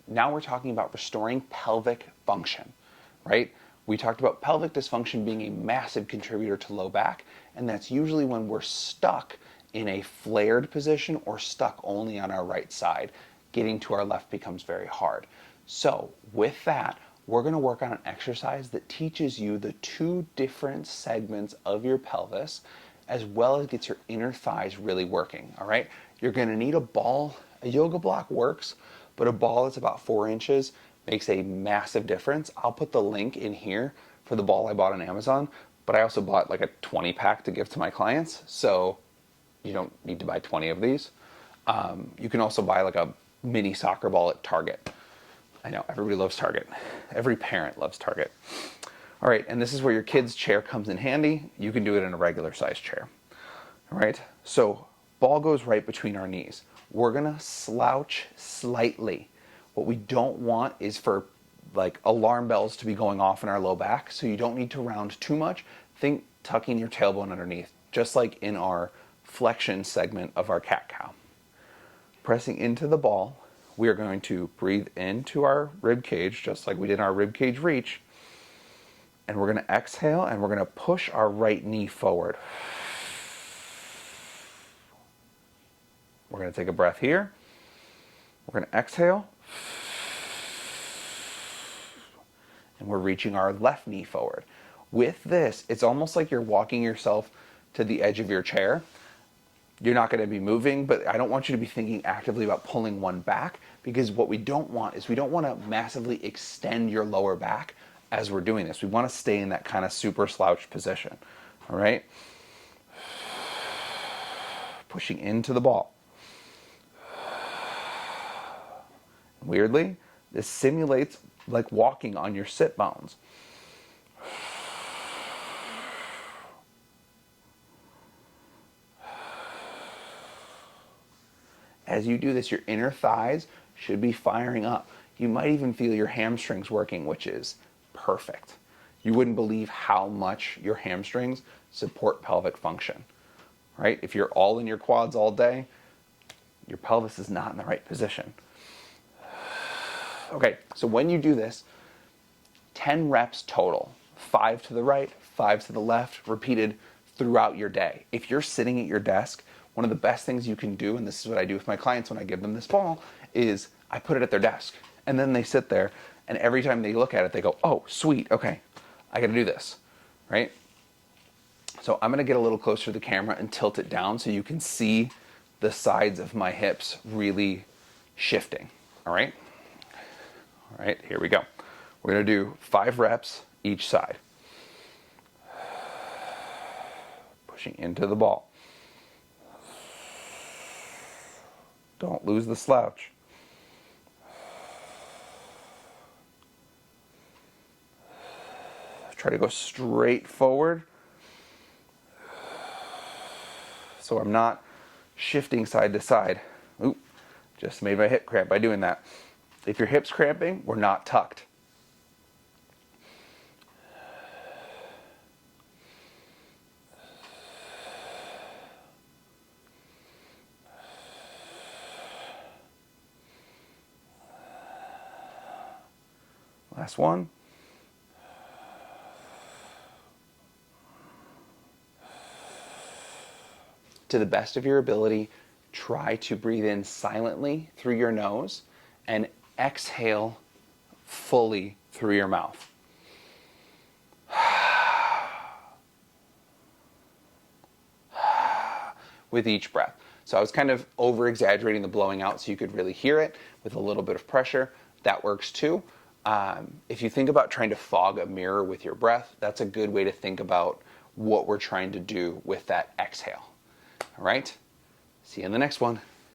now we're talking about restoring pelvic function, right? We talked about pelvic dysfunction being a massive contributor to low back, and that's usually when we're stuck in a flared position or stuck only on our right side. Getting to our left becomes very hard. So with that, we're going to work on an exercise that teaches you the two different segments of your pelvis, as well as gets your inner thighs really working, all right? You're going to need a ball. A yoga block works, but a ball that's about 4 inches makes a massive difference. I'll put the link in here for the ball I bought on Amazon, but I also bought like a 20 pack to give to my clients, so you don't need to buy 20 of these. You can also buy like a mini soccer ball at Target. I know, everybody loves Target. Every parent loves Target. All right, and this is where your kid's chair comes in handy. You can do it in a regular size chair. All right, so ball goes right between our knees. We're gonna slouch slightly. What we don't want is for like alarm bells to be going off in our low back, so you don't need to round too much. Think tucking your tailbone underneath, just like in our flexion segment of our cat-cow. Pressing into the ball, we are going to breathe into our rib cage, just like we did our rib cage reach, and we're going to exhale and we're going to push our right knee forward. We're going to take a breath here. We're going to exhale, and we're reaching our left knee forward. With this, it's almost like you're walking yourself to the edge of your chair. You're not going to be moving, but I don't want you to be thinking actively about pulling one back, because what we don't want is we don't want to massively extend your lower back as we're doing this. We want to stay in that kind of super slouched position. All right? Pushing into the ball. Weirdly, this simulates like walking on your sit bones. As you do this, your inner thighs should be firing up. You might even feel your hamstrings working, which is perfect. You wouldn't believe how much your hamstrings support pelvic function, right? If you're all in your quads all day, your pelvis is not in the right position. Okay, so when you do this, 10 reps total, 5 to the right, 5 to the left, repeated throughout your day. If you're sitting at your desk, one of the best things you can do, and this is what I do with my clients when I give them this ball, is I put it at their desk. And then they sit there, and every time they look at it, they go, oh, sweet, okay, I gotta do this, right? So I'm gonna get a little closer to the camera and tilt it down so you can see the sides of my hips really shifting, all right? All right, here we go. We're gonna do 5 reps each side. Pushing into the ball. Don't lose the slouch. Try to go straight forward, so I'm not shifting side to side. Oop, just made my hip cramp by doing that. If your hip's cramping, we're not tucked. Last one. To the best of your ability, try to breathe in silently through your nose and exhale fully through your mouth. With each breath. So I was kind of over-exaggerating the blowing out so you could really hear it with a little bit of pressure. That works too. If you think about trying to fog a mirror with your breath, that's a good way to think about what we're trying to do with that exhale. All right? See you in the next one.